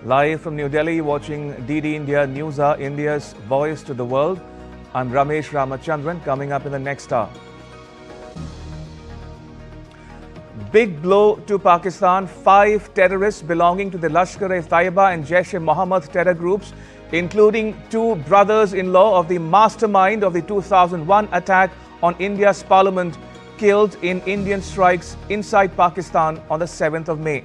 Live from New Delhi, watching DD India News Hour, India's voice to the world. I'm Ramesh Ramachandran. Coming up in the next hour. Big blow to Pakistan. 5 terrorists belonging to the Lashkar-e-Taiba and Jaish-e-Mohammed terror groups, including 2 brothers-in-law of the mastermind of the 2001 attack on India's parliament, killed in Indian strikes inside Pakistan on the 7th of May.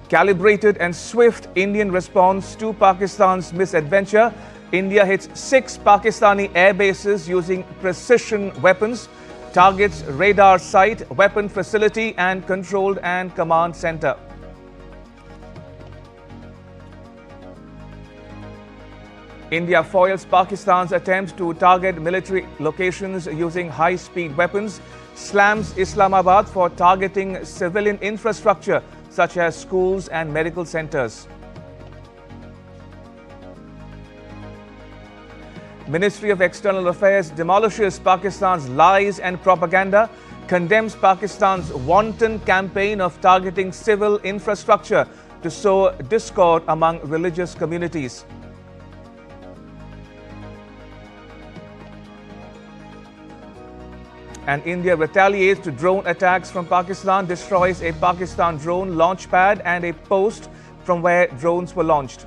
Calibrated and swift Indian response to Pakistan's misadventure. India hits 6 Pakistani air bases using precision weapons, targets radar site, weapon facility and control and command center. India foils Pakistan's attempt to target military locations using high-speed weapons, slams Islamabad for targeting civilian infrastructure such as schools and medical centers. Ministry of External Affairs demolishes Pakistan's lies and propaganda, condemns Pakistan's wanton campaign of targeting civil infrastructure to sow discord among religious communities. And India retaliates to drone attacks from Pakistan, destroys a Pakistan drone launch pad and a post from where drones were launched.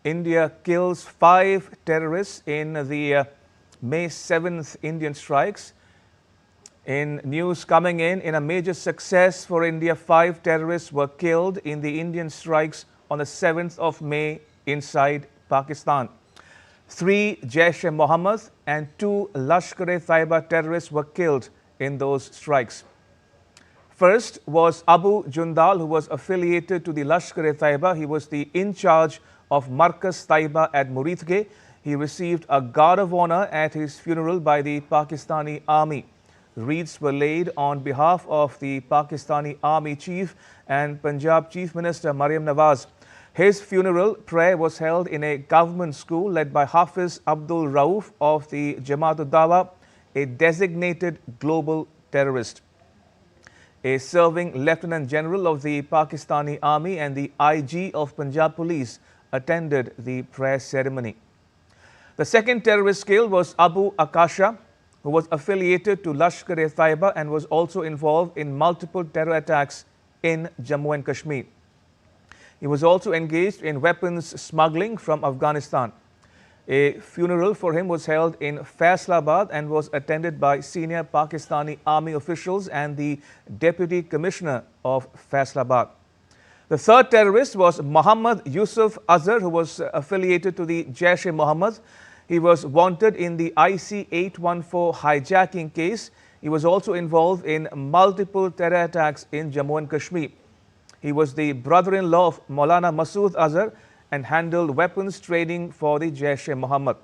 India kills 5 terrorists in the May 7th Indian strikes. In news coming in a major success for India, 5 terrorists were killed in the Indian strikes on the 7th of May inside Pakistan. 3 Jaish-e-Mohammed and 2 Lashkar-e-Taiba terrorists were killed in those strikes. First was Abu Jundal, who was affiliated to the Lashkar-e-Taiba. He was the in charge of Markaz Taiba at Muridge. He received a guard of honor at his funeral by the Pakistani army. Wreaths were laid on behalf of the Pakistani army chief and Punjab chief minister Maryam Nawaz. His funeral prayer was held in a government school led by Hafiz Abdul Rauf of the Jamaat-ud-Dawa, a designated global terrorist. A serving Lieutenant General of the Pakistani army and the IG of Punjab Police attended the prayer ceremony. The second terrorist killed was Abu Akasha, who was affiliated to Lashkar-e-Taiba and was also involved in multiple terror attacks in Jammu and Kashmir. He was also engaged in weapons smuggling from Afghanistan. A funeral for him was held in Faisalabad and was attended by senior Pakistani army officials and the Deputy Commissioner of Faisalabad. The third terrorist was Muhammad Yusuf Azhar, who was affiliated to the Jaish-e-Mohammed. He was wanted in the IC 814 hijacking case. He was also involved in multiple terror attacks in Jammu and Kashmir. He was the brother-in-law of Maulana Masood Azhar and handled weapons trading for the Jaish-e-Mohammed.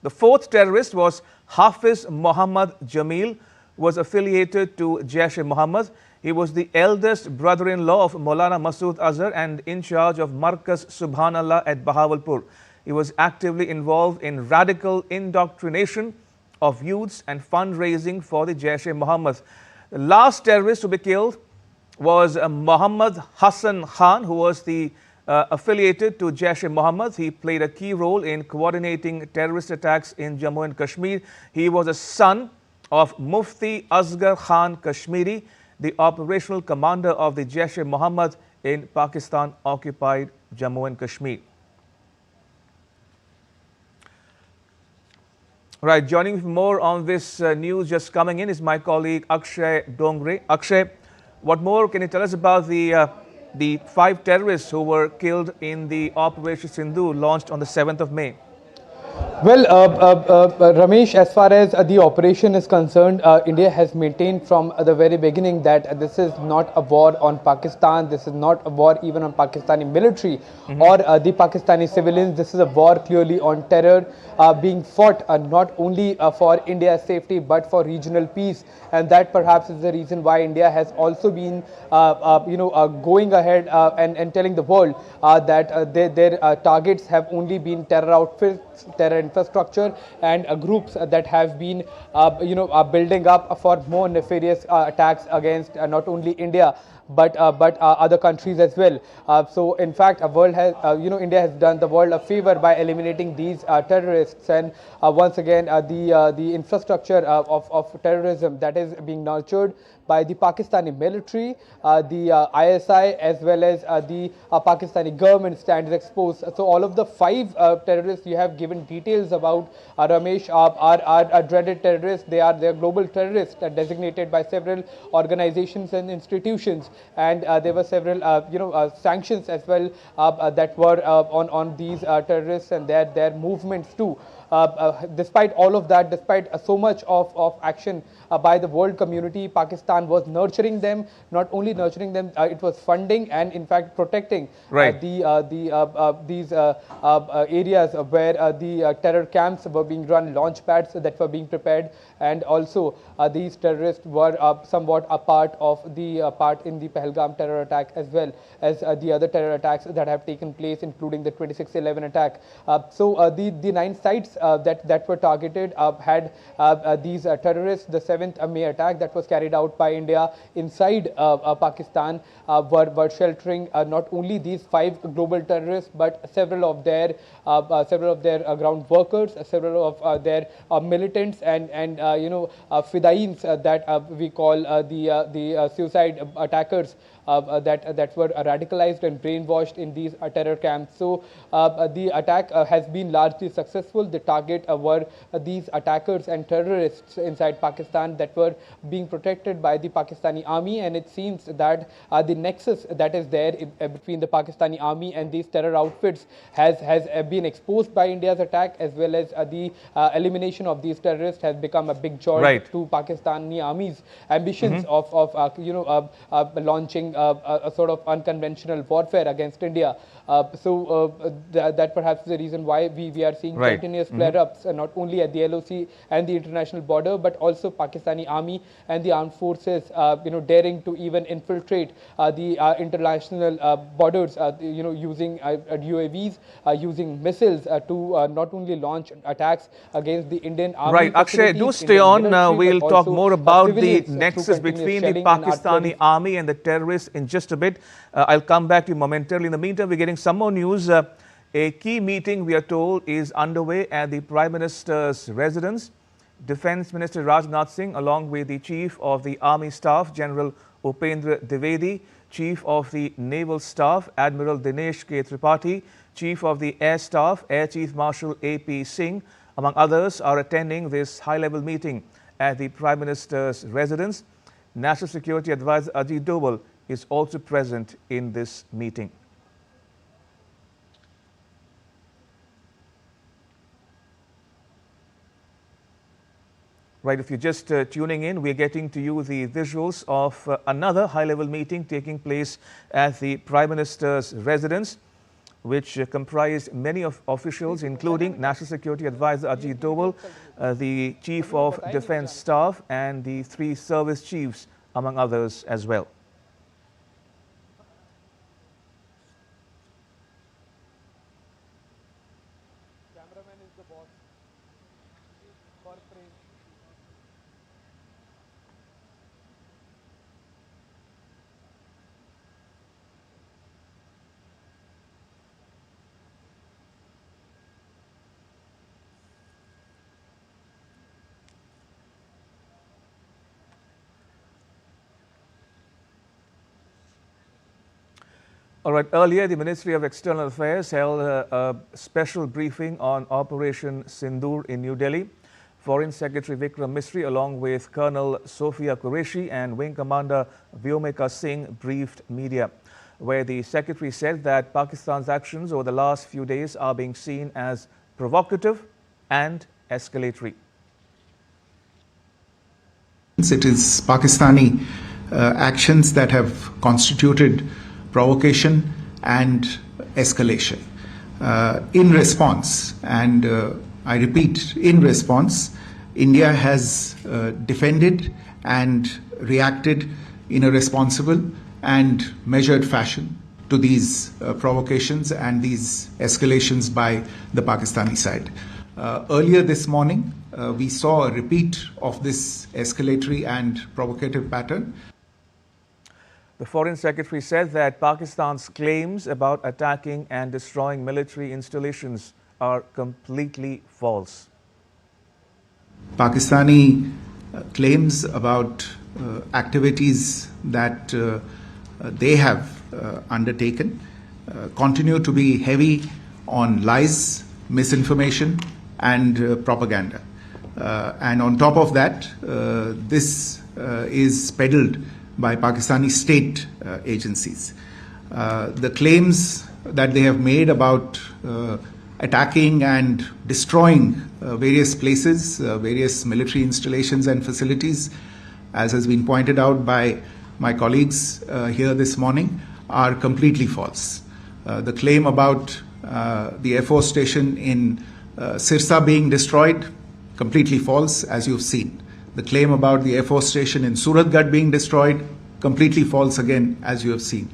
The fourth terrorist was Hafiz Muhammad Jamil, who was affiliated to Jaish-e-Mohammed. He was the eldest brother-in-law of Maulana Masood Azhar and in charge of Markaz Subhanallah at Bahawalpur. He was actively involved in radical indoctrination of youths and fundraising for the Jaish-e-Mohammed. The last terrorist to be killed was Muhammad Hassan Khan, who was the affiliated to Jaish-e-Mohammed. He played a key role in coordinating terrorist attacks in Jammu and Kashmir. He was a son of Mufti Asghar Khan Kashmiri, the operational commander of the Jaish-e-Mohammed in Pakistan-occupied Jammu and Kashmir. Right, joining me more on this news just coming in is my colleague Akshay Dongre. Akshay, what more can you tell us about the 5 terrorists who were killed in the Operation Sindhu launched on the 7th of May? Well, Ramesh, as far as the operation is concerned, India has maintained from the very beginning that this is not a war on Pakistan, this is not a war even on Pakistani military or the Pakistani civilians. This is a war clearly on terror being fought not only for India's safety but for regional peace, and that perhaps is the reason why India has also been, going ahead and telling the world that their targets have only been terror outfits, terror infrastructure, and groups that have been, building up for more nefarious attacks against not only India but other countries as well. So in fact, India has done the world a favor by eliminating these terrorists, and once again, the infrastructure of terrorism that is being nurtured by the Pakistani military, the ISI, as well as the Pakistani government stands exposed. So all of the five terrorists you have given details about, Ramesh, are dreaded terrorists. They are global terrorists designated by several organizations and institutions, and there were several sanctions as well that were on these terrorists and their movements too. Despite all of that, despite so much of action by the world community, Pakistan was nurturing them. Not only nurturing them, it was funding and in fact protecting these areas where the terror camps were being run, launch pads that were being prepared, and also these terrorists were somewhat a part of the part in the Pahalgam terror attack, as well as the other terror attacks that have taken place, including the 26/11 attack. So the 9 sites that were targeted had these terrorists. The 7th May attack that was carried out by India inside Pakistan were sheltering not only these 5 global terrorists but several of their ground workers, several of their militants, and fidains that we call the suicide attackers that were radicalized and brainwashed in these terror camps. So the attack has been largely successful. The target were these attackers and terrorists inside Pakistan that were being protected by the Pakistani army, and it seems that the nexus that is there between the Pakistani army and these terror outfits has been exposed by India's attack, as well as the elimination of these terrorists has become a big joy to Pakistani army's ambitions of launching a sort of unconventional warfare against India. That perhaps is the reason why we are seeing continuous flare-ups, not only at the LOC and the international border, but also Pakistani army and the armed forces, daring to even infiltrate the international borders, using UAVs, using missiles to not only launch attacks against the Indian army. Right, Akshay, do stay on. We'll talk more about the nexus between the Pakistani army and the terrorists in just a bit. I'll come back to you momentarily. In the meantime, we're getting some more news. A key meeting, we are told, is underway at the Prime Minister's residence. Defence Minister Rajnath Singh, along with the Chief of the Army Staff, General Upendra Dwivedi, Chief of the Naval Staff, Admiral Dinesh K. Tripathi, Chief of the Air Staff, Air Chief Marshal A.P. Singh, among others, are attending this high-level meeting at the Prime Minister's residence. National Security Advisor Ajit Doval is also present in this meeting. Right, if you're just tuning in, we're getting to you the visuals of another high-level meeting taking place at the Prime Minister's residence, which comprised many of officials, including National Security Advisor Ajit Doval, the Chief of Defence Staff, and the 3 service chiefs, among others as well. Cameraman is the boss. For frame. All right, earlier the Ministry of External Affairs held a special briefing on Operation Sindoor in New Delhi. Foreign Secretary Vikram Misri, along with Colonel Sophia Qureshi and Wing Commander Vyomika Singh, briefed media, where the Secretary said that Pakistan's actions over the last few days are being seen as provocative and escalatory. It is Pakistani actions that have constituted provocation and escalation. In response, and I repeat, in response, India has defended and reacted in a responsible and measured fashion to these provocations and these escalations by the Pakistani side. Earlier this morning, we saw a repeat of this escalatory and provocative pattern. The Foreign Secretary said that Pakistan's claims about attacking and destroying military installations are completely false. Pakistani claims about activities that they have undertaken continue to be heavy on lies, misinformation, and propaganda. And on top of that, this is peddled by Pakistani state agencies. The claims that they have made about attacking and destroying various places, various military installations and facilities, as has been pointed out by my colleagues here this morning, are completely false. The claim about the Air Force station in Sirsa being destroyed, completely false, as you've seen. The claim about the Air Force station in Suratgarh being destroyed, completely false again, as you have seen.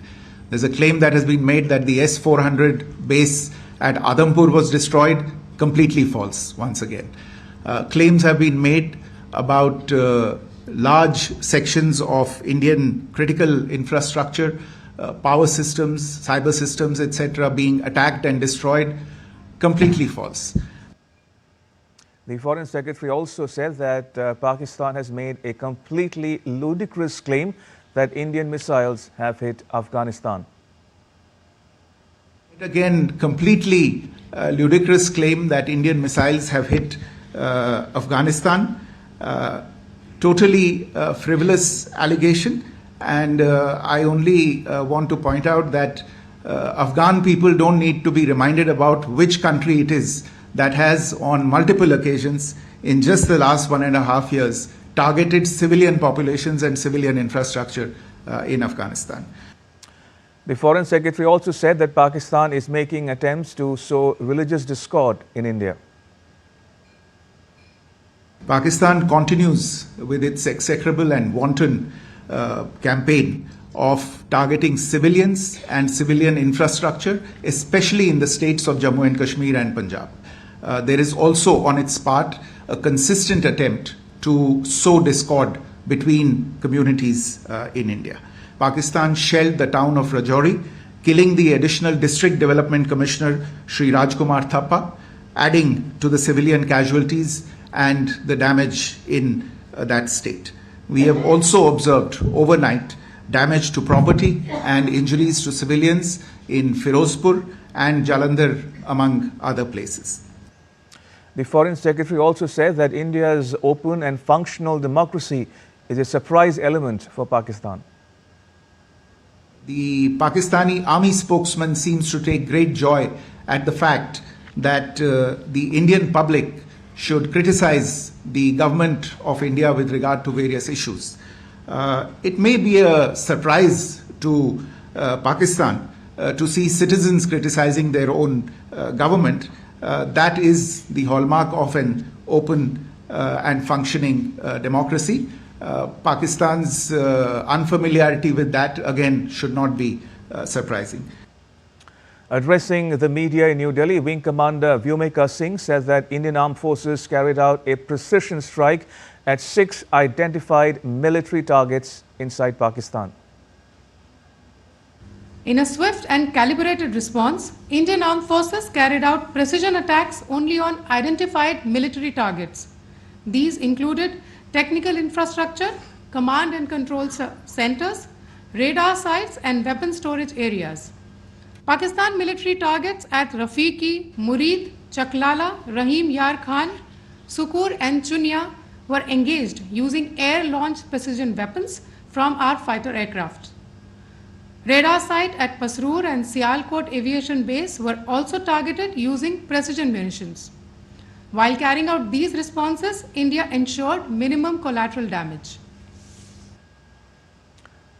There's a claim that has been made that the S-400 base at Adhampur was destroyed, completely false once again. Claims have been made about large sections of Indian critical infrastructure, power systems, cyber systems, etc., being attacked and destroyed, completely false. The Foreign Secretary also said that Pakistan has made a completely ludicrous claim that Indian missiles have hit Afghanistan. Again, completely ludicrous claim that Indian missiles have hit Afghanistan. Totally frivolous allegation. And I only want to point out that Afghan people don't need to be reminded about which country it is that has on multiple occasions in just the last 1.5 years targeted civilian populations and civilian infrastructure in Afghanistan. The Foreign Secretary also said that Pakistan is making attempts to sow religious discord in India. Pakistan continues with its execrable and wanton campaign of targeting civilians and civilian infrastructure, especially in the states of Jammu and Kashmir and Punjab. There is also on its part a consistent attempt to sow discord between communities in India. Pakistan shelled the town of Rajouri, killing the additional District Development Commissioner Sri Rajkumar Thappa, adding to the civilian casualties and the damage in that state. We have also observed overnight damage to property and injuries to civilians in Firozpur and Jalandhar, among other places. The Foreign Secretary also said that India's open and functional democracy is a surprise element for Pakistan. The Pakistani army spokesman seems to take great joy at the fact that the Indian public should criticize the government of India with regard to various issues. It may be a surprise to Pakistan to see citizens criticizing their own government. That is the hallmark of an open and functioning democracy. Pakistan's unfamiliarity with that, again, should not be surprising. Addressing the media in New Delhi, Wing Commander Vyomika Singh says that Indian Armed Forces carried out a precision strike at 6 identified military targets inside Pakistan. In a swift and calibrated response, Indian Armed Forces carried out precision attacks only on identified military targets. These included technical infrastructure, command and control centers, radar sites and weapon storage areas. Pakistan military targets at Rafiqi, Murid, Chaklala, Rahim Yar Khan, Sukur and Chunya were engaged using air-launched precision weapons from our fighter aircraft. Radar site at Pasroor and Sialkot Aviation Base were also targeted using precision munitions. While carrying out these responses, India ensured minimum collateral damage.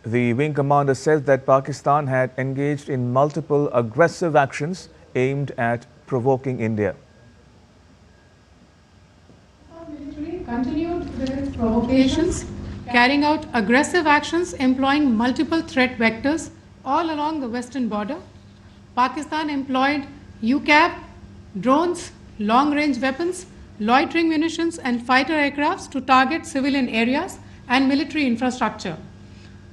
The wing commander said that Pakistan had engaged in multiple aggressive actions aimed at provoking India. The military continued with its provocations, carrying out aggressive actions employing multiple threat vectors all along the western border. Pakistan employed UCAV, drones, long-range weapons, loitering munitions and fighter aircrafts to target civilian areas and military infrastructure.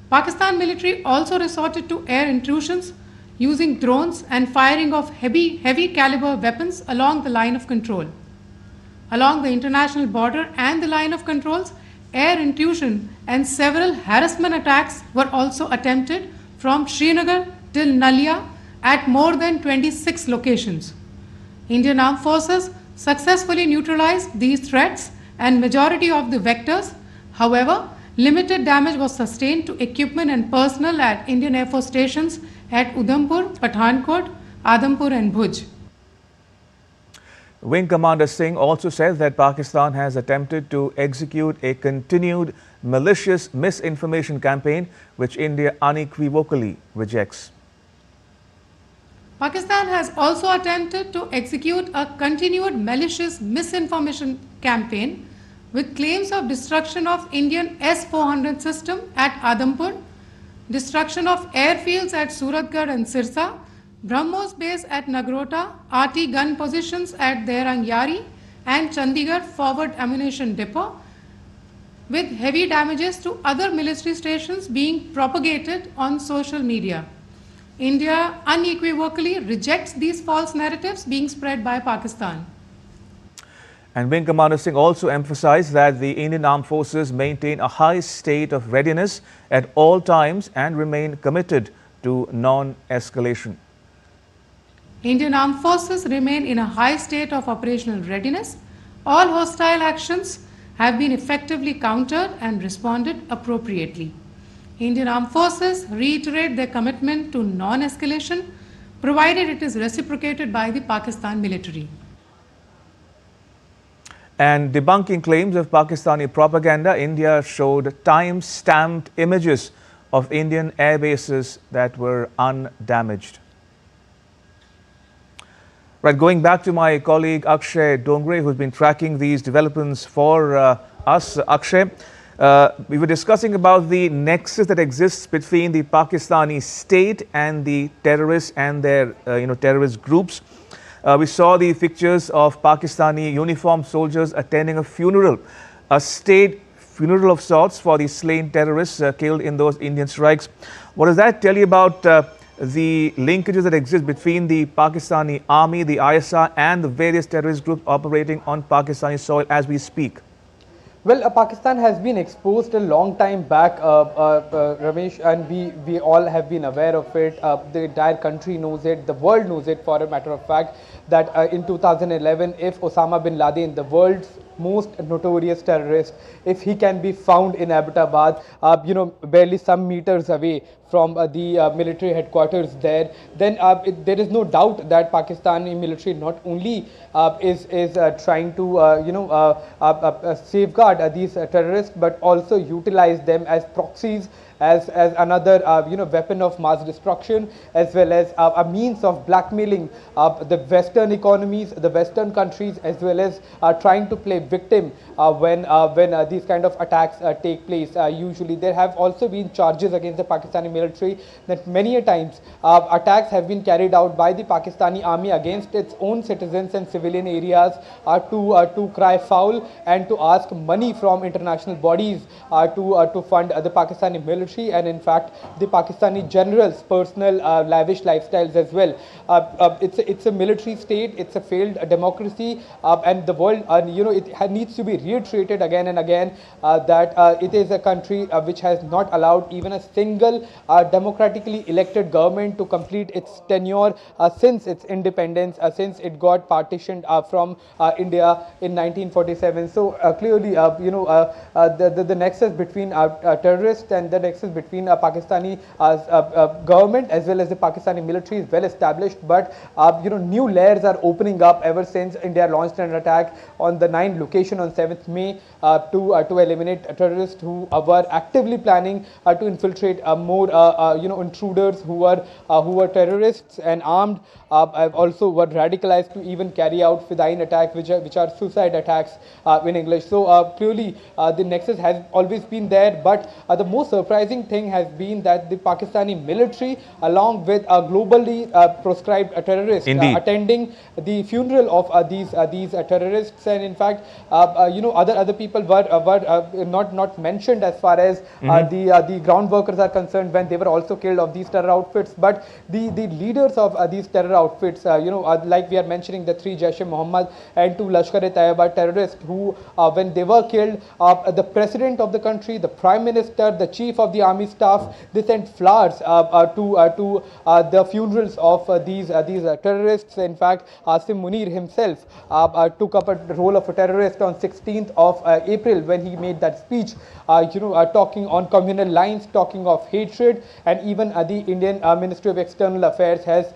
Pakistan military also resorted to air intrusions using drones and firing of heavy caliber weapons along the line of control. Along the international border and the line of controls, air intrusion and several harassment attacks were also attempted from Srinagar till Nalia at more than 26 locations. Indian Armed Forces successfully neutralized these threats and majority of the vectors. However, limited damage was sustained to equipment and personnel at Indian Air Force stations at Udhampur, Pathankot, Adhampur and Bhuj. Wing Commander Singh also said that Pakistan has attempted to execute a continued malicious misinformation campaign which India unequivocally rejects. Pakistan has also attempted to execute a continued malicious misinformation campaign with claims of destruction of Indian S-400 system at Adhampur, destruction of airfields at Suratgarh and Sirsa, BrahMos base at Nagrota, RT gun positions at Derang Yari and Chandigarh forward ammunition depot, with heavy damages to other military stations being propagated on social media. India unequivocally rejects these false narratives being spread by Pakistan. And Wing Commander Singh also emphasized that the Indian Armed Forces maintain a high state of readiness at all times and remain committed to non-escalation. Indian Armed Forces remain in a high state of operational readiness. All hostile actions have been effectively countered and responded appropriately. Indian Armed Forces reiterate their commitment to non-escalation, provided it is reciprocated by the Pakistan military. And debunking claims of Pakistani propaganda, India showed time-stamped images of Indian air bases that were undamaged. Right, going back to my colleague Akshay Dongre, who's been tracking these developments for us. Akshay, we were discussing about the nexus that exists between the Pakistani state and the terrorists and their terrorist groups. We saw the pictures of Pakistani uniformed soldiers attending a funeral, a state funeral of sorts for the slain terrorists killed in those Indian strikes. What does that tell you about the linkages that exist between the Pakistani army, the ISR and the various terrorist groups operating on Pakistani soil as we speak? Well, Pakistan has been exposed a long time back, Ramesh, and we all have been aware of it. The entire country knows it, the world knows it, for a matter of fact, that in 2011, if Osama bin Laden, the world's most notorious terrorist, if he can be found in Abbottabad, barely some meters away from the military headquarters there, then there is no doubt that Pakistani military not only is trying to safeguard these terrorists, but also utilize them as proxies, as another weapon of mass destruction, as well as a means of blackmailing the Western economies, the Western countries, as well as trying to play victim when these kind of attacks take place. Usually there have also been charges against the Pakistani military that many a times attacks have been carried out by the Pakistani army against its own citizens and civilian areas to cry foul and to ask money from international bodies to fund the Pakistani military, and in fact the Pakistani generals' personal lavish lifestyles as well. It's a military state, it's a failed democracy, and the world it needs to be reiterated again and again that it is a country which has not allowed even a single democratically elected government to complete its tenure since its independence, since it got partitioned from India in 1947. So clearly the nexus between terrorists and the nexus between Pakistani government as well as the Pakistani military is well established, but new layers are opening up ever since India launched an attack on the 9 location on 7th May to eliminate terrorists who were actively planning to infiltrate more intruders who were terrorists and armed, also were radicalized to even carry out fidain attacks, which are suicide attacks in English. So clearly the nexus has always been there, but the most surprising thing has been that the Pakistani military, along with globally proscribed terrorists, attending the funeral of these terrorists, and in fact other people were not mentioned as far as the ground workers are concerned when they were also killed of these terror outfits, but the leaders of these terror outfits, like we are mentioning the 3 Jaish-e-Mohammed and 2 Lashkar-e-Taiba terrorists who when they were killed, the president of the country, the prime minister, the chief of the army staff, they sent flowers to the funerals of these terrorists. In fact, Asim Munir himself took up a role of a terrorist on 16th of April when he made that speech, talking on communal lines, talking of hatred, and even the Indian Ministry of External Affairs has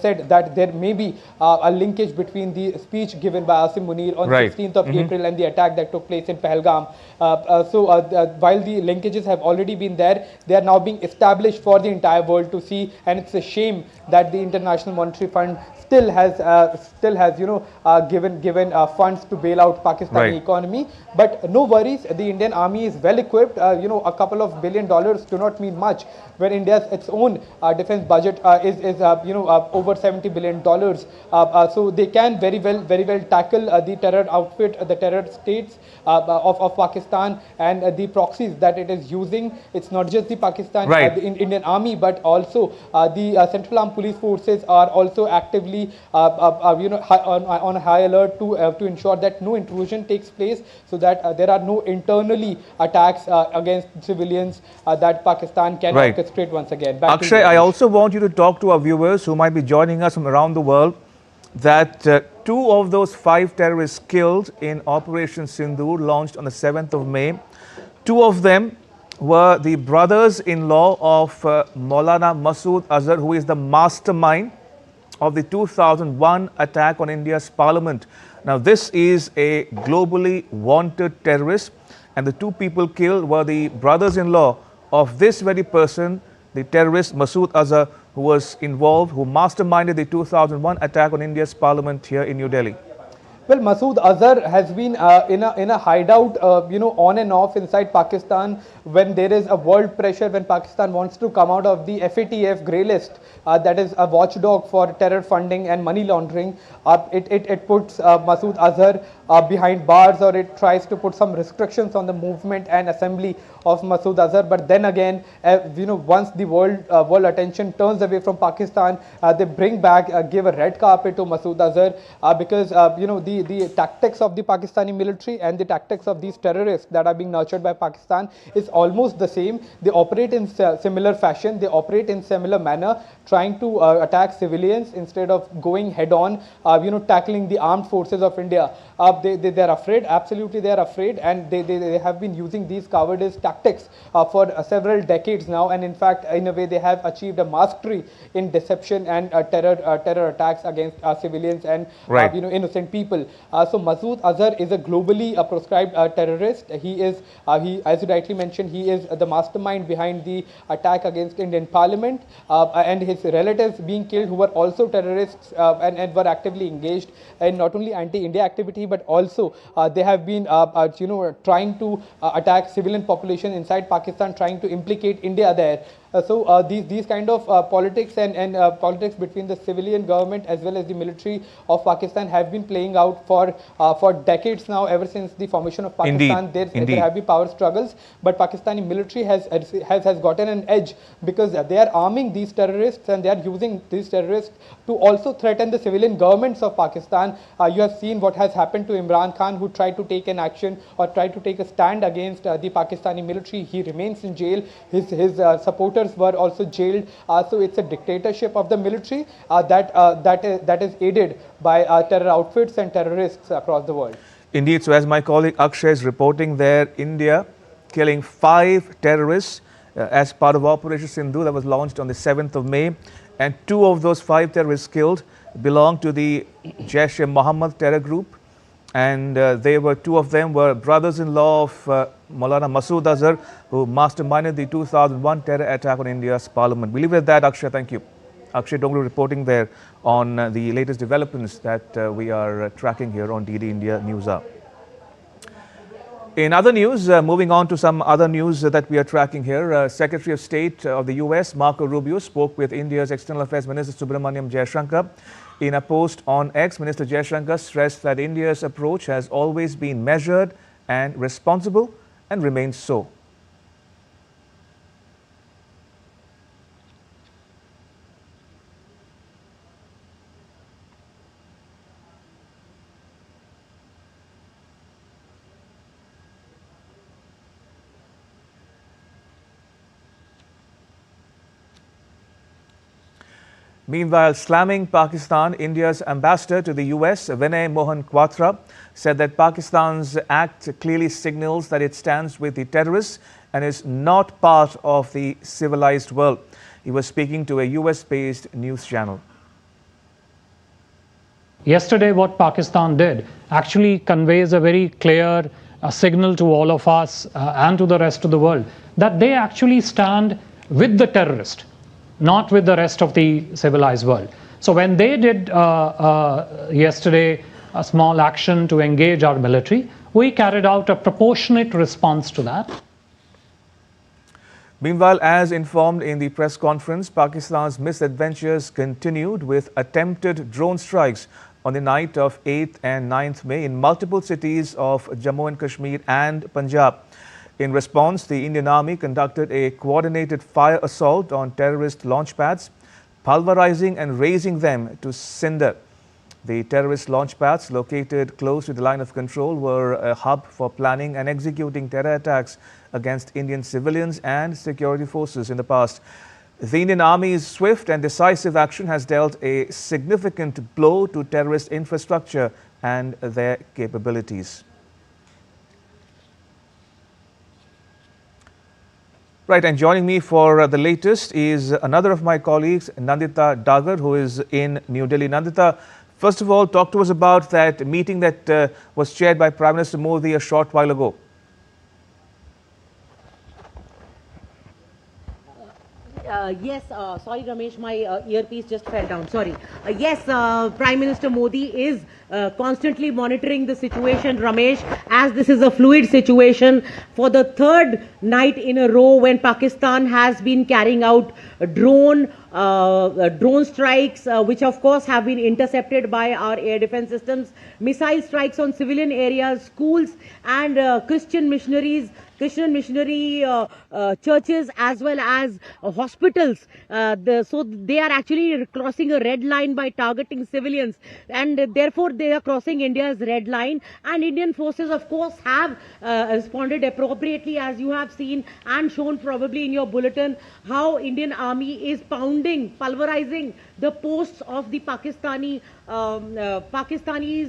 said that there may be a linkage between the speech given by Asim Munir on 16th of April and the attack that took place in Pahalgam. While the linkages have already been there, they are now being established for the entire world to see, and it's a shame that the International Monetary Fund still has given funds to bail out Pakistani economy. But no worries, the Indian army is well equipped. A couple of $1 billion do not mean much when India's its own defense budget is over $70 billion. So they can very well tackle the terror outfit, the terror states of Pakistan and the proxies that it is using. It's not just the Pakistan, the Indian army, but also the Central Armed Police Forces are also actively on high alert to ensure that no intrusion takes place, so that there are no internally attacks against civilians that Pakistan can orchestrate once again. Akshay, I also want you to talk to our viewers who might be joining us from around the world that 2 of those 5 terrorists killed in Operation Sindoor, launched on the 7th of May, 2 of them were the brothers-in-law of Maulana Masood Azhar, who is the mastermind of the 2001 attack on India's parliament. Now, this is a globally wanted terrorist, and the 2 people killed were the brothers-in-law of this very person, the terrorist Masood Azhar, who was involved, who masterminded the 2001 attack on India's parliament here in New Delhi. Well, Masood Azhar has been in a hideout, on and off inside Pakistan when there is a world pressure, when Pakistan wants to come out of the FATF grey list, that is a watchdog for terror funding and money laundering. It puts Masood Azhar behind bars, or it tries to put some restrictions on the movement and assembly of Masood Azhar. But then again, once the world attention turns away from Pakistan, they bring back, give a red carpet to Masood Azhar because the tactics of the Pakistani military and the tactics of these terrorists that are being nurtured by Pakistan is almost the same. They operate in similar fashion. They operate in similar manner, trying to attack civilians instead of going head on, tackling the armed forces of India. They are afraid. Absolutely, they are afraid, and they have been using these cowardice tactics for several decades now. And in fact, in a way, they have achieved a mastery in deception and terror attacks against civilians and innocent people. So Masood Azhar is a globally proscribed terrorist. He, as you rightly mentioned, he is the mastermind behind the attack against Indian Parliament, and his relatives being killed, who were also terrorists and were actively engaged in not only anti-India activity, but also they have been trying to attack civilian population inside Pakistan, trying to implicate India there. So these kind of politics and politics between the civilian government as well as the military of Pakistan have been playing out for decades now, ever since the formation of Pakistan. There have been power struggles, but Pakistani military has gotten an edge because they are arming these terrorists, and they are using these terrorists to also threaten the civilian governments of Pakistan. You have seen what has happened to Imran Khan, who tried to take an action or tried to take a stand against the Pakistani military. He remains in jail. His supporters were also jailed. So it's a dictatorship of the military that is aided by terror outfits and terrorists across the world. Indeed. So as my colleague Akshay is reporting there, India killing 5 terrorists as part of Operation Sindhu that was launched on the 7th of May. And 2 of those 5 terrorists killed belonged to the Jaish-e-Mohammed terror group. And 2 of them were brothers-in-law of Maulana Masood Azhar, who masterminded the 2001 terror attack on India's parliament. We leave it at that, Akshay. Thank you. Akshay Donglu reporting there on the latest developments that we are tracking here on DD India News Hour. In other news, moving on to some other news that we are tracking here, Secretary of State of the US, Marco Rubio, spoke with India's External Affairs Minister Subramaniam Jaishankar. In a post on X, Minister Jaishankar stressed that India's approach has always been measured and responsible and remains so. Meanwhile, slamming Pakistan, India's ambassador to the US, Vinay Mohan Kwatra, said that Pakistan's act clearly signals that it stands with the terrorists and is not part of the civilized world. He was speaking to a US-based news channel. Yesterday, what Pakistan did actually conveys a very clear signal to all of us and to the rest of the world that they actually stand with the terrorist, not with the rest of the civilized world. So when they did yesterday a small action to engage our military, we carried out a proportionate response to that. Meanwhile, as informed in the press conference, Pakistan's misadventures continued with attempted drone strikes on the night of 8th and 9th May in multiple cities of Jammu and Kashmir and Punjab. In response, the Indian Army conducted a coordinated fire assault on terrorist launch pads, pulverizing and razing them to cinder. The terrorist launch pads located close to the line of control were a hub for planning and executing terror attacks against Indian civilians and security forces in the past. The Indian Army's swift and decisive action has dealt a significant blow to terrorist infrastructure and their capabilities. Right, and joining me for the latest is another of my colleagues, Nandita Dagar, who is in New Delhi. Nandita, first of all, talk to us about that meeting that was chaired by Prime Minister Modi a short while ago. Yes, sorry Ramesh, my earpiece just fell down, sorry. Yes, Prime Minister Modi is constantly monitoring the situation, Ramesh, as this is a fluid situation. For the 3rd night in a row when Pakistan has been carrying out drone strikes, which of course have been intercepted by our air defense systems, missile strikes on civilian areas, schools and Christian missionary churches as well as hospitals. So they are actually crossing a red line by targeting civilians, and therefore they are crossing India's red line. And Indian forces of course have responded appropriately, as you have seen and shown probably in your bulletin, how Indian Army is pulverizing the posts of the Pakistanis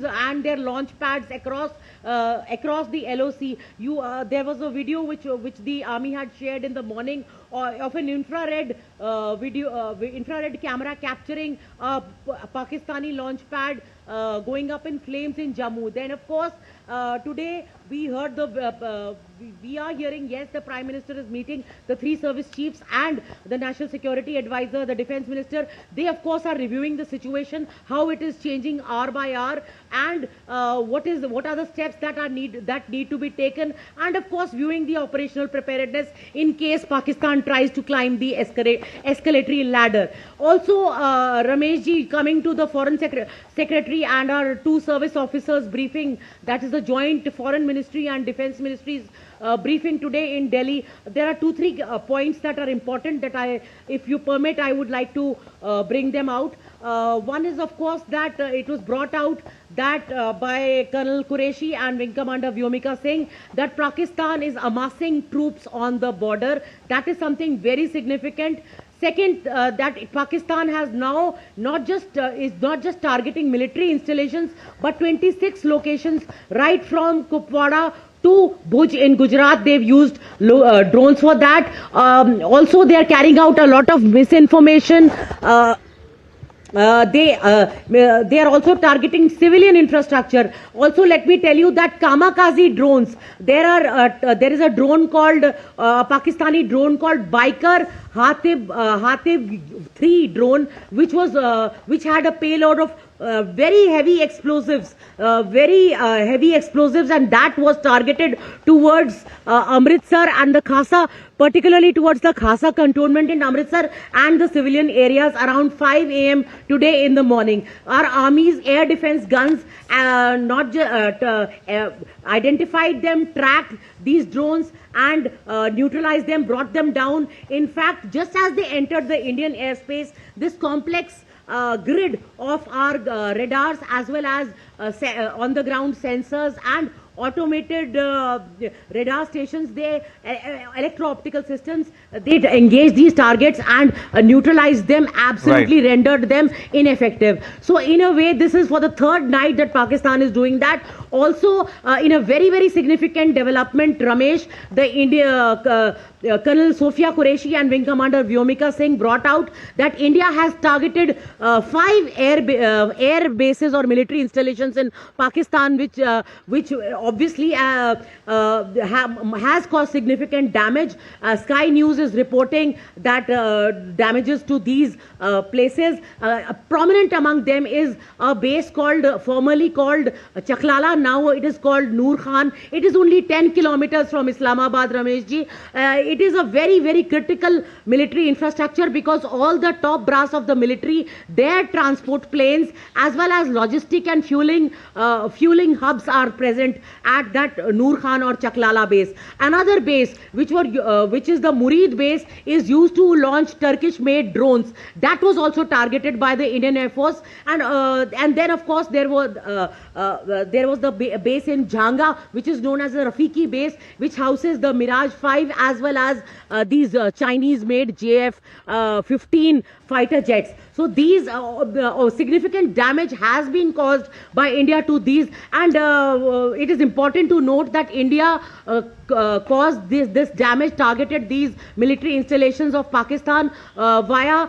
and their launch pads across the LOC. There was a video which the army had shared in the morning of an infrared infrared camera capturing a Pakistani launch pad going up in flames in Jammu. Then of course today we heard we are hearing, yes, the Prime Minister is meeting the 3 service chiefs and the National Security Advisor, the Defence Minister. They of course are reviewing the situation, how it is changing hour by hour, and what are the steps that need to be taken, and of course viewing the operational preparedness in case Pakistan tries to climb the escalatory ladder. Also, Ramesh ji, coming to the Foreign Secretary and our 2 service officers briefing, that is the joint Foreign Ministry and Defence Ministries briefing today in Delhi, there are 2-3 points that are important that if you permit, I would like to bring them out. One is of course that it was brought out that by Colonel Qureshi and Wing Commander Vyomika Singh that Pakistan is amassing troops on the border. That is something very significant. Second, that Pakistan has now is not just targeting military installations, but 26 locations right from Kupwara to Bhuj in Gujarat. They've used drones for that. Also, they are carrying out a lot of misinformation. They are also targeting civilian infrastructure. Also, let me tell you that kamikaze drones. There is a drone called Pakistani drone called Biker Hatib 3 drone, which had a payload of very heavy explosives, and that was targeted towards Amritsar and the Khasa, particularly towards the Khasa cantonment in Amritsar and the civilian areas around 5 a.m. today in the morning. Our army's air defense guns identified them, tracked these drones and neutralized them, brought them down. In fact, just as they entered the Indian airspace, this complex grid of our radars as well as on the ground sensors and automated radar stations, electro-optical systems, they engaged these targets and neutralized them, absolutely rendered them ineffective. So in a way, this is for the third night that Pakistan is doing that. Also, in a very, very significant development, Ramesh, the Colonel Sophia Qureshi and Wing Commander Vyomika Singh brought out that India has targeted 5 air bases or military installations in Pakistan, which obviously has caused significant damage. Sky News is reporting that damages to these places. Prominent among them is a base formerly called Chaklala. Now it is called Noor Khan. It is only 10 kilometers from Islamabad, Ramesh ji. It is a very, very critical military infrastructure because all the top brass of the military, their transport planes as well as logistic and fueling hubs are present at that Noor Khan or Chaklala base. Another base, which is the Murid base, is used to launch Turkish-made drones. That was also targeted by the Indian Air Force. And then, of course, there was the base in Jhanga, which is known as the Rafiki base, which houses the Mirage 5 as well as these Chinese-made JF-15 fighter jets. So these significant damage has been caused by India to these, and it is important to note that India caused this damage, targeted these military installations of Pakistan via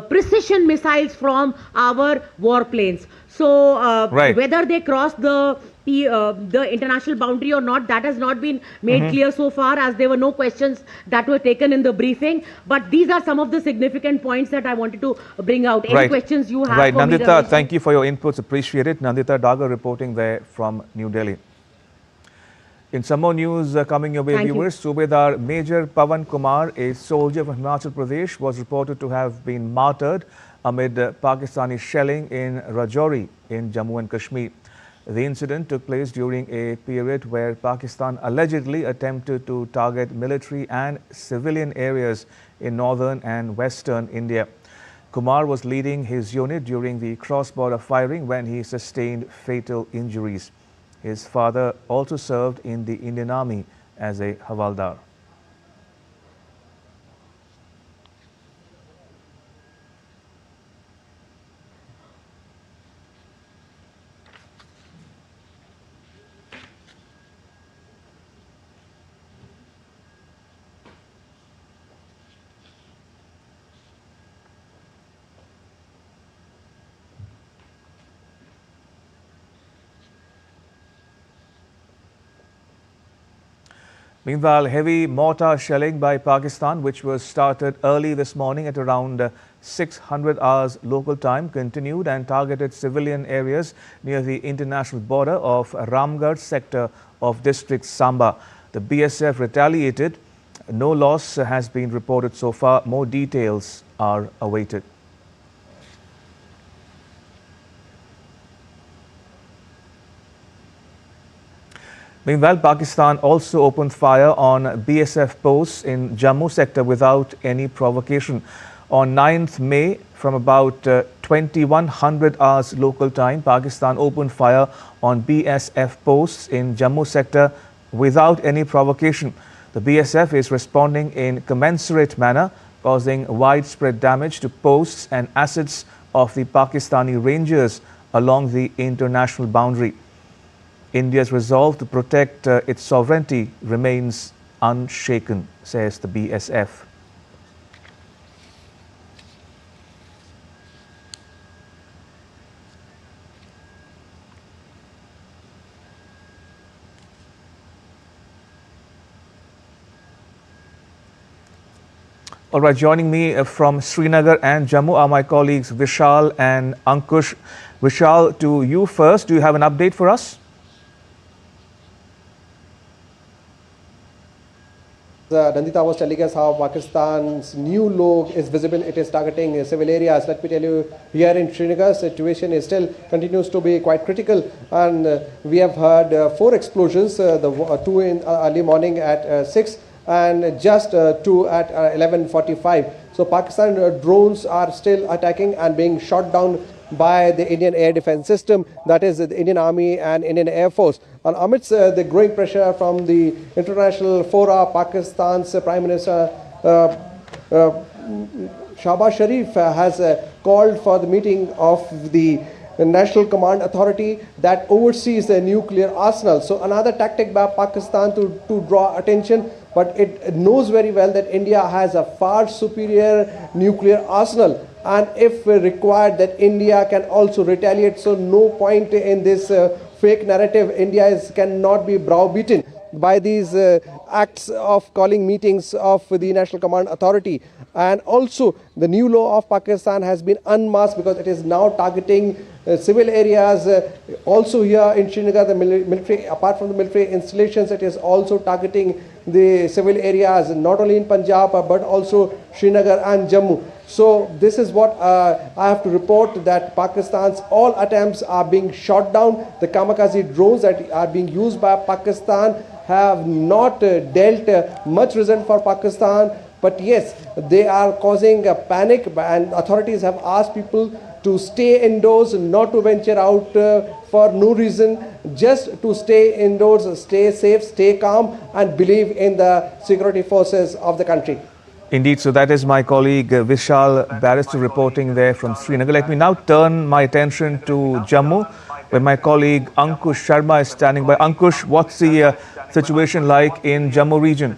precision missiles from our warplanes. So whether they cross the international boundary or not, that has not been made clear so far, as there were no questions that were taken in the briefing. But these are some of the significant points that I wanted to bring out. Any questions you have for Nandita, me, thank you for your inputs. Appreciate it. Nandita Dagar reporting there from New Delhi. In some more news coming your way, viewers, Subedar Major Pawan Kumar, a soldier from Himachal Pradesh, was reported to have been martyred amid Pakistani shelling in Rajouri in Jammu and Kashmir. The incident took place during a period where Pakistan allegedly attempted to target military and civilian areas in northern and western India. Kumar was leading his unit during the cross-border firing when he sustained fatal injuries. His father also served in the Indian Army as a Havaldar. Meanwhile, heavy mortar shelling by Pakistan, which was started early this morning at around 600 hours local time, continued and targeted civilian areas near the international border of Ramgarh sector of district Samba. The BSF retaliated. No loss has been reported so far. More details are awaited. Meanwhile, Pakistan also opened fire on BSF posts in Jammu sector without any provocation. On 9th May, from about 2100 hours local time, Pakistan opened fire on BSF posts in Jammu sector without any provocation. The BSF is responding in commensurate manner, causing widespread damage to posts and assets of the Pakistani Rangers along the international boundary. India's resolve to protect its sovereignty remains unshaken, says the BSF. All right, joining me from Srinagar and Jammu are my colleagues Vishal and Ankush. Vishal, to you first. Do you have an update for us? Nandita was telling us how Pakistan's new law is visible. It is targeting civil areas. Let me tell you, here in Srinagar, situation is still continues to be quite critical. And we have heard 4 explosions, the 2 in early morning at 6 and just 2 at 11:45. So Pakistan drones are still attacking and being shot down by the Indian Air Defence System, that is the Indian Army and Indian Air Force. And amidst the growing pressure from the international fora, Pakistan's Prime Minister Shahbaz Sharif has called for the meeting of the National Command Authority that oversees the nuclear arsenal. So another tactic by Pakistan to draw attention, but it knows very well that India has a far superior nuclear arsenal. And if required, that India can also retaliate. So no point in this fake narrative. India cannot be browbeaten by these acts of calling meetings of the National Command Authority. And also the new law of Pakistan has been unmasked because it is now targeting civil areas. Also here in Srinagar, the military, apart from the military installations, it is also targeting the civil areas, not only in Punjab but also Srinagar and Jammu. So this is what I have to report, that Pakistan's all attempts are being shot down. The kamikaze drones that are being used by Pakistan have not dealt much result for Pakistan. But yes, they are causing a panic, and authorities have asked people to stay indoors, not to venture out for no reason, just to stay indoors, stay safe, stay calm, and believe in the security forces of the country. Indeed, so that is my colleague Vishal Barrister reporting there from Srinagar. Let me now turn my attention to Jammu, where my colleague Ankush Sharma is standing by. Ankush, what's the situation like in Jammu region?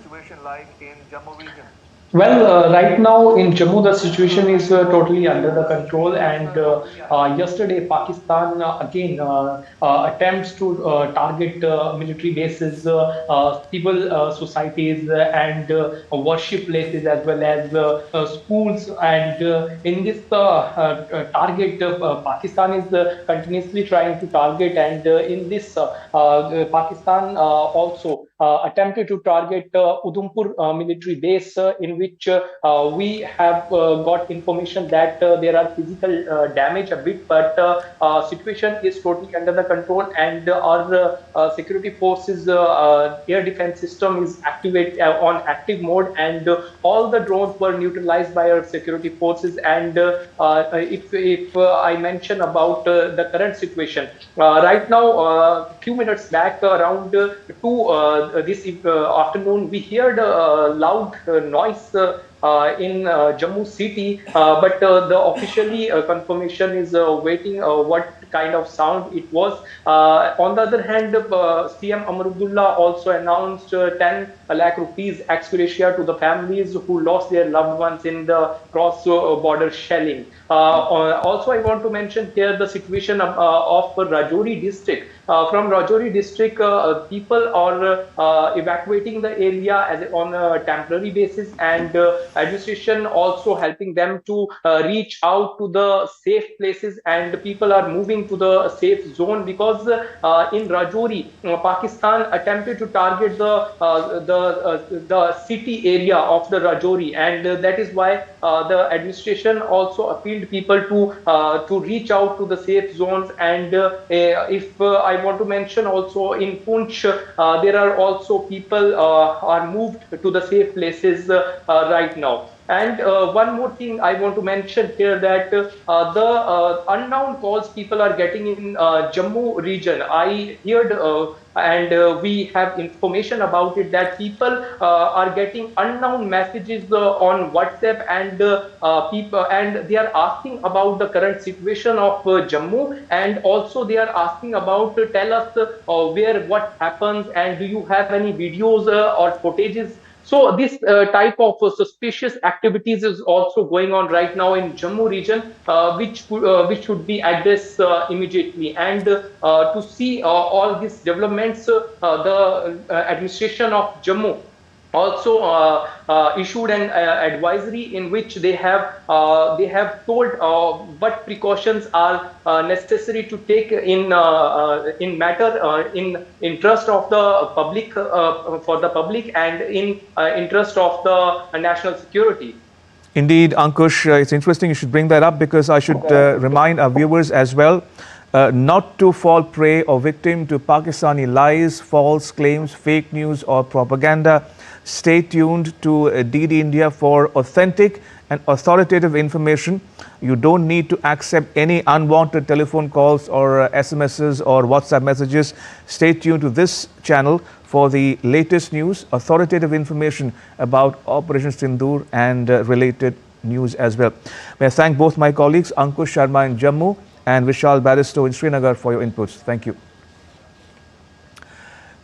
Well, right now in Jammu, the situation is totally under the control. And yesterday, Pakistan again attempts to target military bases, civil societies, and worship places, as well as schools. And in this target, Pakistan is continuously trying to target. And in this, Pakistan also attempted to target Udhampur military base, in which we have got information that there are physical damage a bit, but situation is totally under the control, and our security forces air defense system is on active mode, and all the drones were neutralized by our security forces. And if I mention about the current situation, right now, few minutes back, around 2 this afternoon, we heard a loud noise in Jammu city, but the officially confirmation is waiting what kind of sound it was. On the other hand, CM Amarullah also announced 10 lakh rupees ex gratia to the families who lost their loved ones in the cross-border shelling. Also, I want to mention here the situation of Rajouri district. From Rajouri district, people are evacuating the area on a temporary basis, and administration also helping them to reach out to the safe places, and people are moving to the safe zone, because in Rajouri, Pakistan attempted to target the city area of the Rajouri, and that is why the administration also appealed people to reach out to the safe zones. And if I want to mention also in Punch, there are also people are moved to the safe places right now. And one more thing I want to mention here, that the unknown calls people are getting in Jammu region. I heard and we have information about it, that people are getting unknown messages on WhatsApp, and people, and they are asking about the current situation of Jammu, and also they are asking about tell us where what happens, and do you have any videos or footages. So this type of suspicious activities is also going on right now in Jammu region, which should be addressed immediately. And to see all these developments, the administration of Jammu also issued an advisory in which they have told what precautions are necessary to take in matter in interest of the public, for the public, and in interest of the national security. Indeed, Ankush, it's interesting you should bring that up, because I should remind our viewers as well not to fall prey or victim to Pakistani lies, false claims, fake news or propaganda. Stay tuned to DD India for authentic and authoritative information. You don't need to accept any unwanted telephone calls or SMSs or WhatsApp messages. Stay tuned to this channel for the latest news, authoritative information about Operation Sindoor and related news as well. May I thank both my colleagues, Ankush Sharma in Jammu and Vishal Baristow in Srinagar, for your inputs. Thank you.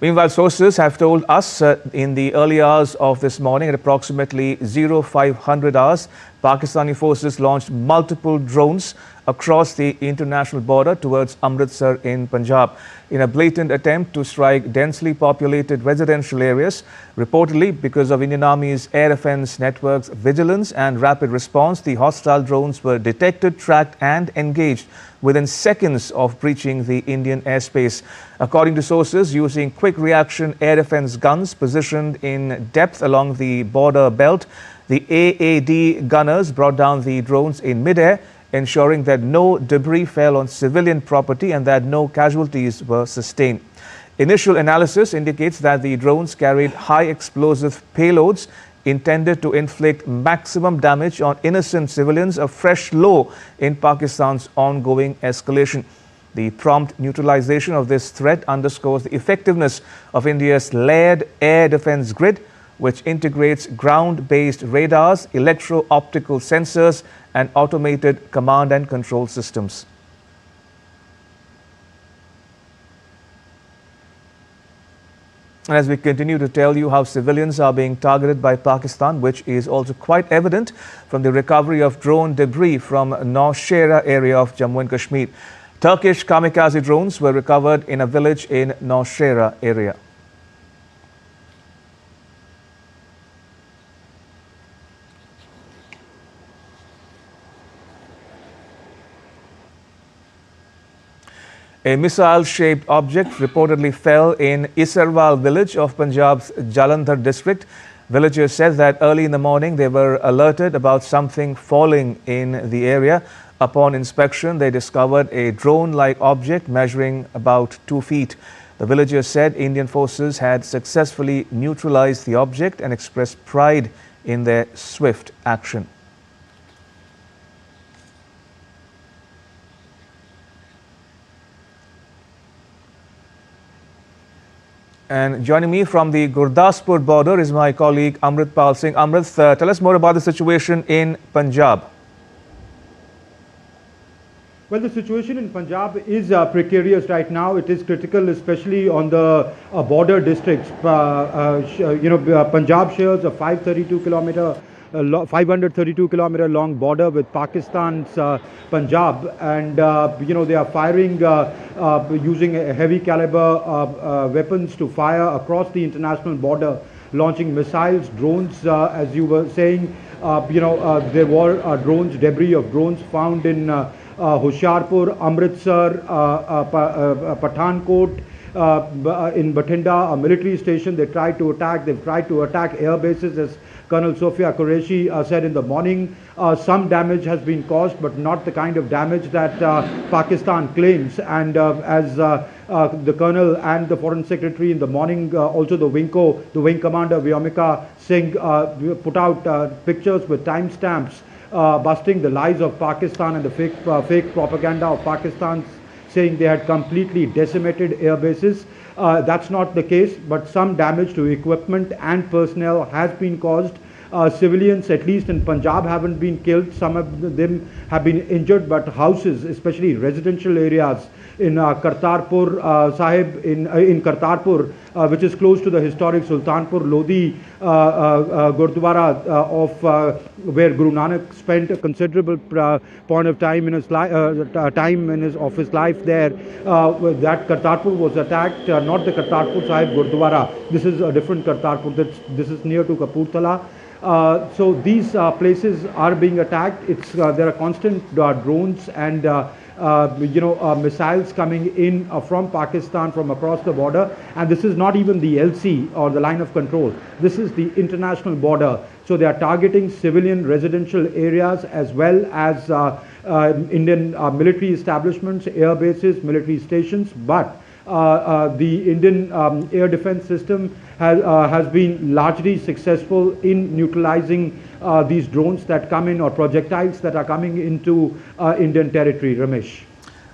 Meanwhile, sources have told us in the early hours of this morning, at approximately 0500 hours, Pakistani forces launched multiple drones across the international border towards Amritsar in Punjab in a blatant attempt to strike densely populated residential areas. Reportedly, because of Indian Army's air defense network's vigilance and rapid response, the hostile drones were detected, tracked and engaged within seconds of breaching the Indian airspace. According to sources, using quick reaction air defense guns positioned in depth along the border belt, the AAD gunners brought down the drones in midair, ensuring that no debris fell on civilian property and that no casualties were sustained. Initial analysis indicates that the drones carried high explosive payloads intended to inflict maximum damage on innocent civilians, a fresh low in Pakistan's ongoing escalation. The prompt neutralization of this threat underscores the effectiveness of India's layered air defense grid, which integrates ground-based radars, electro-optical sensors, and automated command and control systems. And as we continue to tell you how civilians are being targeted by Pakistan, which is also quite evident from the recovery of drone debris from Nowshera area of Jammu and Kashmir. Turkish kamikaze drones were recovered in a village in Nowshera area. A missile-shaped object reportedly fell in Isarwal village of Punjab's Jalandhar district. Villagers said that early in the morning they were alerted about something falling in the area. Upon inspection, they discovered a drone-like object measuring about 2 feet. The villagers said Indian forces had successfully neutralized the object and expressed pride in their swift action. And joining me from the Gurdaspur border is my colleague Amritpal Singh. Amrit, tell us more about the situation in Punjab. Well, the situation in Punjab is precarious right now. It is critical, especially on the border districts. Punjab shares a 532 kilometer long border with Pakistan's Punjab, and they are firing using heavy caliber weapons to fire across the international border, launching missiles, drones, as you were saying. There were drones, debris of drones found in Hoshiarpur, Amritsar, Pathankot, in Bathinda, a military station. They've tried to attack air bases, as Colonel Sophia Qureshi said in the morning. Some damage has been caused, but not the kind of damage that Pakistan claims. And as the colonel and the foreign secretary in the morning, also the wing commander Vyomika Singh put out pictures with timestamps busting the lies of Pakistan and the fake propaganda of Pakistan, saying they had completely decimated air bases. That's not the case, but some damage to equipment and personnel has been caused. Civilians, at least in Punjab, haven't been killed. Some of them have been injured, but houses, especially residential areas in Kartarpur Sahib, in Kartarpur, which is close to the historic Sultanpur Lodi Gurdwara where Guru Nanak spent a considerable point of time in his of his life there. That Kartarpur was attacked, not the Kartarpur Sahib Gurdwara. This is a different Kartarpur. This is near to Kapurthala. So these places are being attacked. There are constant drones and missiles coming in from Pakistan from across the border, and this is not even the LC or the line of control. This is the international border. So they are targeting civilian residential areas as well as Indian military establishments, air bases, military stations, but the Indian air defense system has been largely successful in neutralizing these drones that come in, or projectiles that are coming into Indian territory. Ramesh.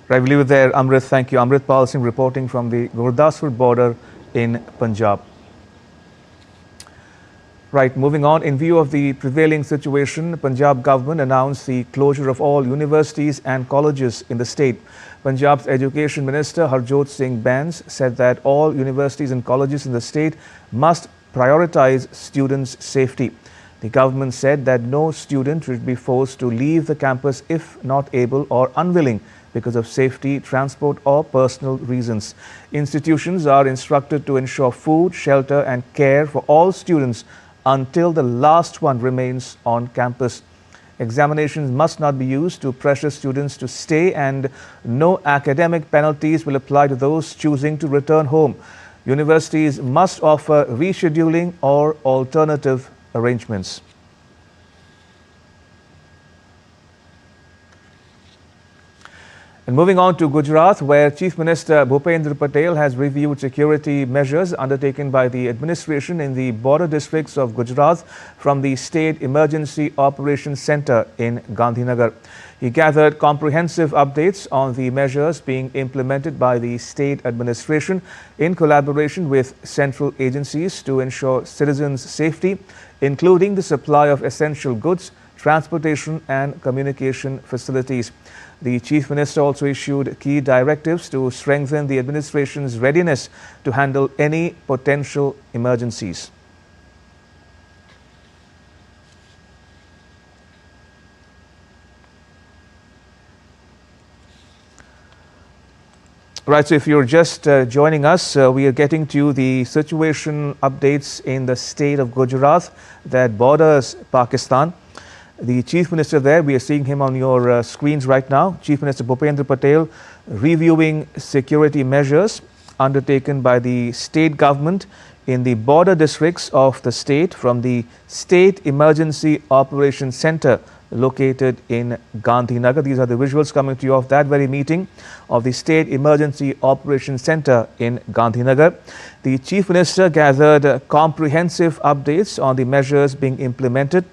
Right, we'll leave it there. Amrit, thank you. Amrit Pal Singh reporting from the Gurdaspur border in Punjab. Right, moving on. In view of the prevailing situation, Punjab government announced the closure of all universities and colleges in the state. Punjab's Education Minister Harjot Singh Bains said that all universities and colleges in the state must prioritize students' safety. The government said that no student should be forced to leave the campus if not able or unwilling because of safety, transport or personal reasons. Institutions are instructed to ensure food, shelter and care for all students until the last one remains on campus. Examinations must not be used to pressure students to stay, and no academic penalties will apply to those choosing to return home. Universities must offer rescheduling or alternative arrangements. And moving on to Gujarat, where Chief Minister Bhupendra Patel has reviewed security measures undertaken by the administration in the border districts of Gujarat from the State Emergency Operations Centre in Gandhinagar. He gathered comprehensive updates on the measures being implemented by the state administration in collaboration with central agencies to ensure citizens' safety, including the supply of essential goods, transportation and communication facilities. The Chief Minister also issued key directives to strengthen the administration's readiness to handle any potential emergencies. Right, so if you're just joining us, we are getting to the situation updates in the state of Gujarat that borders Pakistan. The Chief Minister there, we are seeing him on your screens right now. Chief Minister Bhupendra Patel reviewing security measures undertaken by the state government in the border districts of the state from the State Emergency Operations Centre located in Gandhinagar. These are the visuals coming to you of that very meeting of the State Emergency Operations Centre in Gandhinagar. The Chief Minister gathered comprehensive updates on the measures being implemented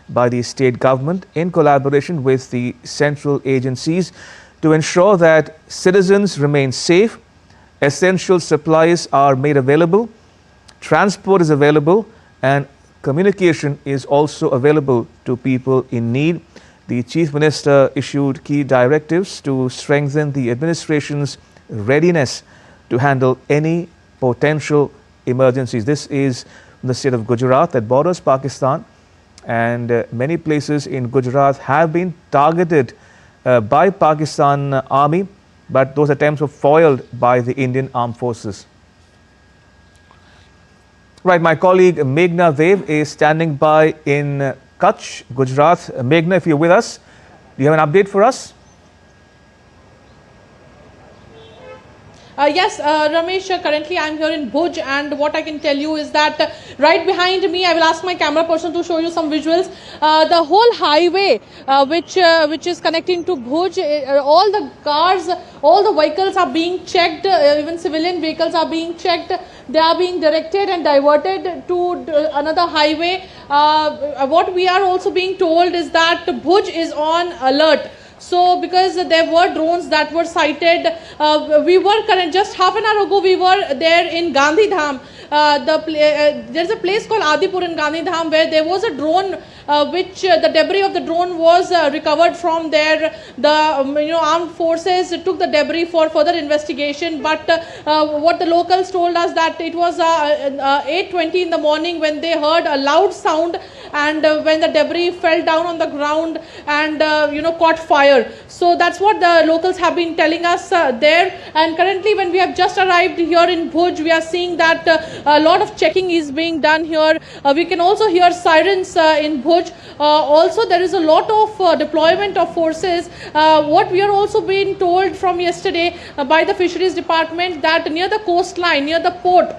by the state government in collaboration with the central agencies to ensure that citizens remain safe, essential supplies are made available, transport is available and communication is also available to people in need. The Chief Minister issued key directives to strengthen the administration's readiness to handle any potential emergencies. This is the state of Gujarat that borders Pakistan, and many places in Gujarat have been targeted by Pakistan Army, but those attempts were foiled by the Indian Armed Forces. Right, my colleague Meghna Dev is standing by in Kutch, Gujarat. Meghna, if you're with us, do you have an update for us? Yes, Ramesh, currently I'm here in Bhuj, and what I can tell you is that right behind me, I will ask my camera person to show you some visuals. The whole highway which is connecting to Bhuj, all the cars, all the vehicles are being checked, even civilian vehicles are being checked. They are being directed and diverted to another highway. What we are also being told is that Bhuj is on alert. So because there were drones that were sighted, we were just half an hour ago we were there in Gandhi Dham. There's a place called Adipur in Gandhi Dham where there was a drone which the debris of the drone was recovered from there. The armed forces took the debris for further investigation, but what the locals told us that it was 8:20 in the morning when they heard a loud sound, and when the debris fell down on the ground and caught fire. So that's what the locals have been telling us there. And currently when we have just arrived here in Bhuj, we are seeing that a lot of checking is being done here. We can also hear sirens in Bhuj. Also there is a lot of deployment of forces. What we are also being told from yesterday by the fisheries department, that near the coastline, near the port,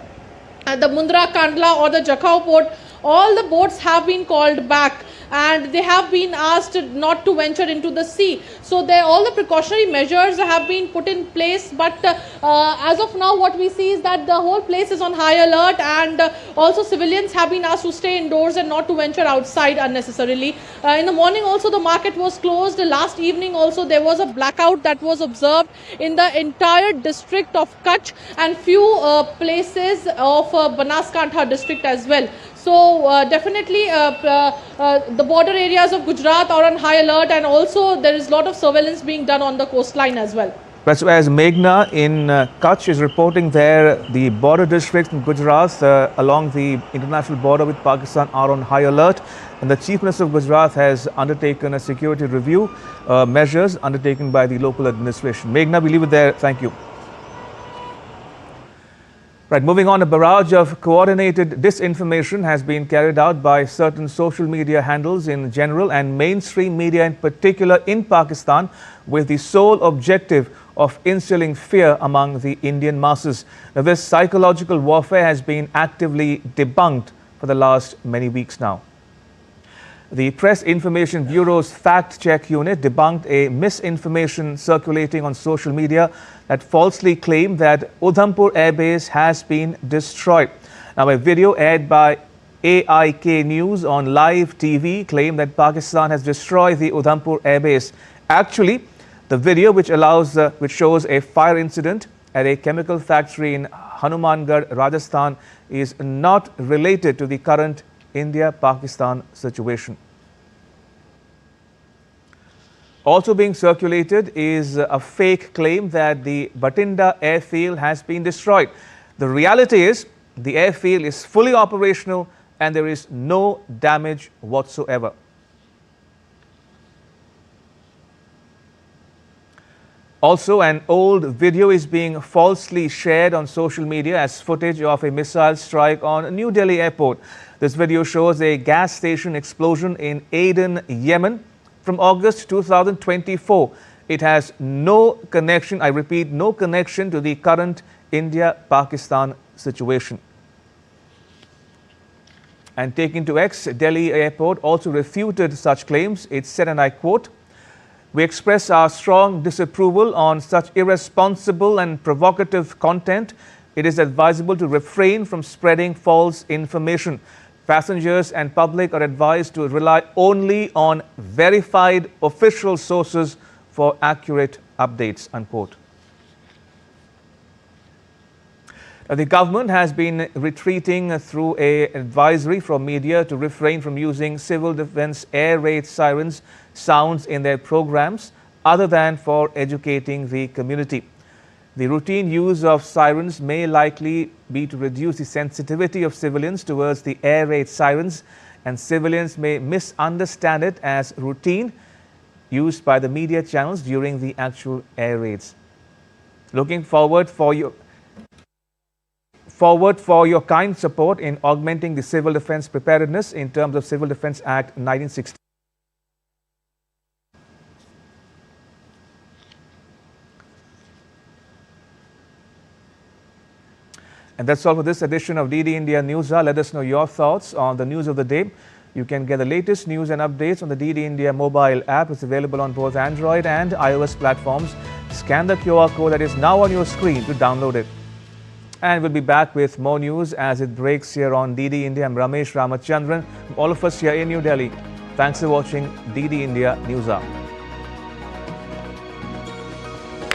the Mundra, Kandla or the Jakhau port, all the boats have been called back and they have been asked not to venture into the sea. So all the precautionary measures have been put in place, but as of now what we see is that the whole place is on high alert, and also civilians have been asked to stay indoors and not to venture outside unnecessarily. In the morning also the market was closed. Last evening also there was a blackout that was observed in the entire district of Kutch and few places of Banaskantha district as well. So definitely the border areas of Gujarat are on high alert, and also there is a lot of surveillance being done on the coastline as well. But so as Meghna in Kutch is reporting there, the border districts in Gujarat along the international border with Pakistan are on high alert, and the Chief Minister of Gujarat has undertaken a security review measures undertaken by the local administration. Meghna, we leave it there. Thank you. Right, moving on, a barrage of coordinated disinformation has been carried out by certain social media handles in general and mainstream media in particular in Pakistan, with the sole objective of instilling fear among the Indian masses. Now, this psychological warfare has been actively debunked for the last many weeks now. The Press Information Bureau's fact-check unit debunked a misinformation circulating on social media that falsely claimed that Udhampur Air Base has been destroyed. Now, a video aired by AIK News on live TV claimed that Pakistan has destroyed the Udhampur Air Base. Actually, the video, which shows a fire incident at a chemical factory in Hanumangarh, Rajasthan, is not related to the current India-Pakistan situation. Also being circulated is a fake claim that the Batinda airfield has been destroyed. The reality is the airfield is fully operational and there is no damage whatsoever. Also, an old video is being falsely shared on social media as footage of a missile strike on New Delhi airport. This video shows a gas station explosion in Aden, Yemen from August 2024. It has no connection, I repeat, no connection to the current India-Pakistan situation. And taking to X, Delhi airport also refuted such claims. It said, and I quote, "We express our strong disapproval on such irresponsible and provocative content. It is advisable to refrain from spreading false information. Passengers and public are advised to rely only on verified official sources for accurate updates," unquote. The government has been retreating through an advisory from media to refrain from using civil defense air raid sirens sounds in their programs other than for educating the community. The routine use of sirens may likely be to reduce the sensitivity of civilians towards the air raid sirens, and civilians may misunderstand it as routine used by the media channels during the actual air raids. Looking forward for your kind support in augmenting the civil defense preparedness in terms of Civil Defense Act 1960. And that's all for this edition of DD India News Hour. Let us know your thoughts on the news of the day. You can get the latest news and updates on the DD India mobile app. It's available on both Android and iOS platforms. Scan the QR code that is now on your screen to download it. And we'll be back with more news as it breaks here on DD India. I'm Ramesh Ramachandran. All of us here in New Delhi. Thanks for watching DD India News Hour.